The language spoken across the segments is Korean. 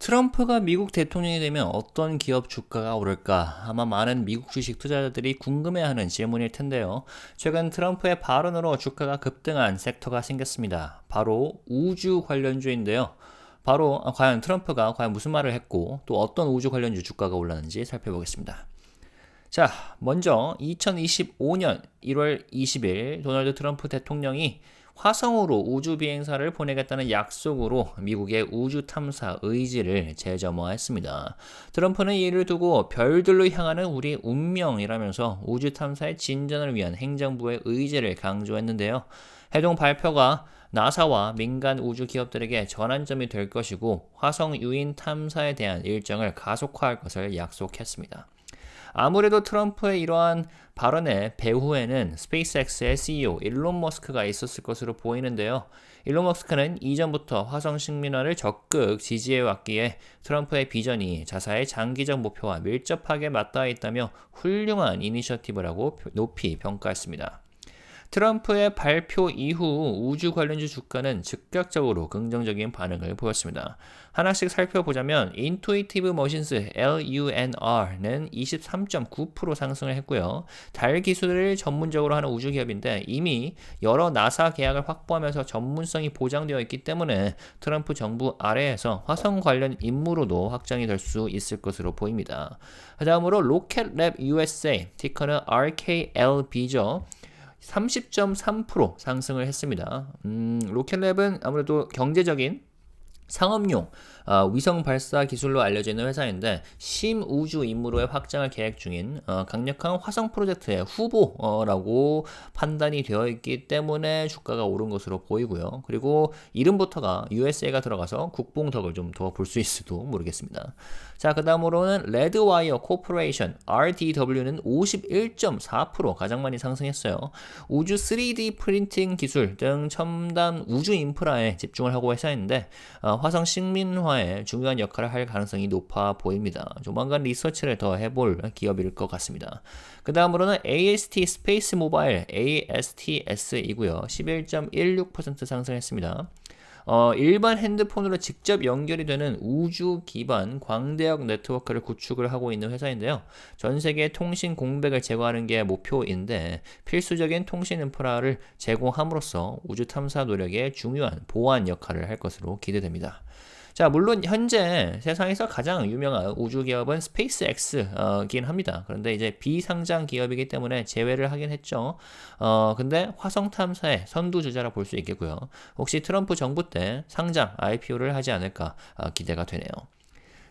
트럼프가 미국 대통령이 되면 어떤 기업 주가가 오를까? 아마 많은 미국 주식 투자자들이 궁금해하는 질문일 텐데요. 최근 트럼프의 발언으로 주가가 급등한 섹터가 생겼습니다. 바로 우주 관련주인데요. 과연 트럼프가 과연 무슨 말을 했고 또 어떤 우주 관련주 주가가 올랐는지 살펴보겠습니다. 자, 먼저 2025년 1월 20일 도널드 트럼프 대통령이 화성으로 우주 비행사를 보내겠다는 약속으로 미국의 우주 탐사 의지를 재점화했습니다. 트럼프는 이를 두고 별들로 향하는 우리 운명이라면서 우주 탐사의 진전을 위한 행정부의 의지를 강조했는데요. 해동 발표가 나사와 민간 우주 기업들에게 전환점이 될 것이고 화성 유인 탐사에 대한 일정을 가속화할 것을 약속했습니다. 아무래도 트럼프의 이러한 발언의 배후에는 스페이스X의 CEO 일론 머스크가 있었을 것으로 보이는데요. 일론 머스크는 이전부터 화성 식민화를 적극 지지해왔기에 트럼프의 비전이 자사의 장기적 목표와 밀접하게 맞닿아 있다며 훌륭한 이니셔티브라고 높이 평가했습니다. 트럼프의 발표 이후 우주 관련주 주가는 즉각적으로 긍정적인 반응을 보였습니다. 하나씩 살펴보자면 인투이티브 머신스 LUNR는 23.9% 상승을 했고요. 달 기술을 전문적으로 하는 우주 기업인데 이미 여러 나사 계약을 확보하면서 전문성이 보장되어 있기 때문에 트럼프 정부 아래에서 화성 관련 임무로도 확장이 될 수 있을 것으로 보입니다. 다음으로 로켓랩 USA, 티커는 RKLB죠. 30.3% 상승을 했습니다. 로켓랩은 아무래도 경제적인 상업용 위성 발사 기술로 알려져 있는 회사인데 심우주 임무로의 확장을 계획 중인 강력한 화성 프로젝트의 후보라고 판단이 되어 있기 때문에 주가가 오른 것으로 보이고요. 그리고 이름부터가 USA가 들어가서 국뽕덕을 좀 더 볼 수 있을지도 모르겠습니다. 자, 그 다음으로는 레드와이어 코퍼레이션 RDW는 51.4% 가장 많이 상승했어요. 우주 3D 프린팅 기술 등 첨단 우주 인프라에 집중을 하고 회사인데 화성 식민화에 중요한 역할을 할 가능성이 높아 보입니다. 조만간 리서치를 더 해볼 기업일 것 같습니다. 그 다음으로는 AST 스페이스 모바일 ASTS이고요. 11.16% 상승했습니다. 일반 핸드폰으로 직접 연결이 되는 우주 기반 광대역 네트워크를 구축을 하고 있는 회사인데요. 전 세계 통신 공백을 제거하는 게 목표인데 필수적인 통신 인프라를 제공함으로써 우주 탐사 노력에 중요한 보완 역할을 할 것으로 기대됩니다. 자, 물론 현재 세상에서 가장 유명한 우주 기업은 스페이스X긴 합니다. 그런데 이제 비상장 기업이기 때문에 제외를 하긴 했죠. 근데 화성 탐사의 선두주자라 볼 수 있겠고요. 혹시 트럼프 정부 때 상장 IPO를 하지 않을까 기대가 되네요.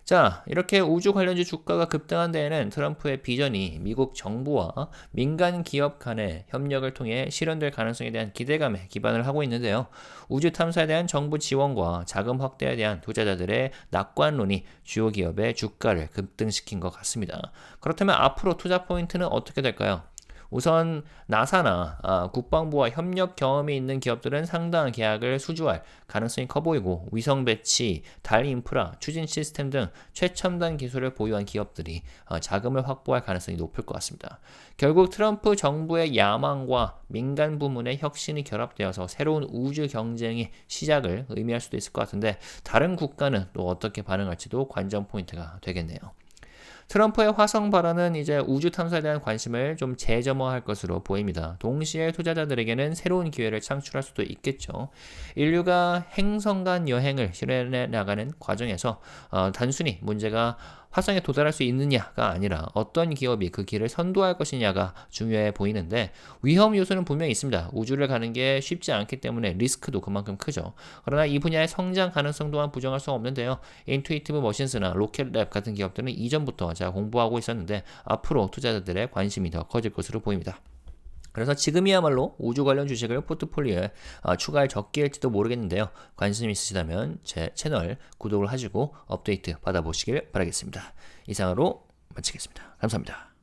자, 이렇게 우주 관련주 주가가 급등한 데에는 트럼프의 비전이 미국 정부와 민간 기업 간의 협력을 통해 실현될 가능성에 대한 기대감에 기반을 하고 있는데요. 우주 탐사에 대한 정부 지원과 자금 확대에 대한 투자자들의 낙관론이 주요 기업의 주가를 급등시킨 것 같습니다. 그렇다면 앞으로 투자 포인트는 어떻게 될까요? 우선 나사나 국방부와 협력 경험이 있는 기업들은 상당한 계약을 수주할 가능성이 커 보이고 위성 배치, 달 인프라, 추진 시스템 등 최첨단 기술을 보유한 기업들이 자금을 확보할 가능성이 높을 것 같습니다. 결국 트럼프 정부의 야망과 민간 부문의 혁신이 결합되어서 새로운 우주 경쟁의 시작을 의미할 수도 있을 것 같은데 다른 국가는 또 어떻게 반응할지도 관전 포인트가 되겠네요. 트럼프의 화성 발언은 이제 우주 탐사에 대한 관심을 좀 재점화할 것으로 보입니다. 동시에 투자자들에게는 새로운 기회를 창출할 수도 있겠죠. 인류가 행성 간 여행을 실현해 나가는 과정에서 단순히 문제가 화성에 도달할 수 있느냐가 아니라 어떤 기업이 그 길을 선도할 것이냐가 중요해 보이는데 위험 요소는 분명히 있습니다. 우주를 가는 게 쉽지 않기 때문에 리스크도 그만큼 크죠. 그러나 이 분야의 성장 가능성 또한 부정할 수 없는데요. 인투이티브 머신스나 로켓랩 같은 기업들은 이전부터 제가 공부하고 있었는데 앞으로 투자자들의 관심이 더 커질 것으로 보입니다. 그래서 지금이야말로 우주 관련 주식을 포트폴리오에 추가할 적기일지도 모르겠는데요. 관심 있으시다면 제 채널 구독을 하시고 업데이트 받아보시길 바라겠습니다. 이상으로 마치겠습니다. 감사합니다.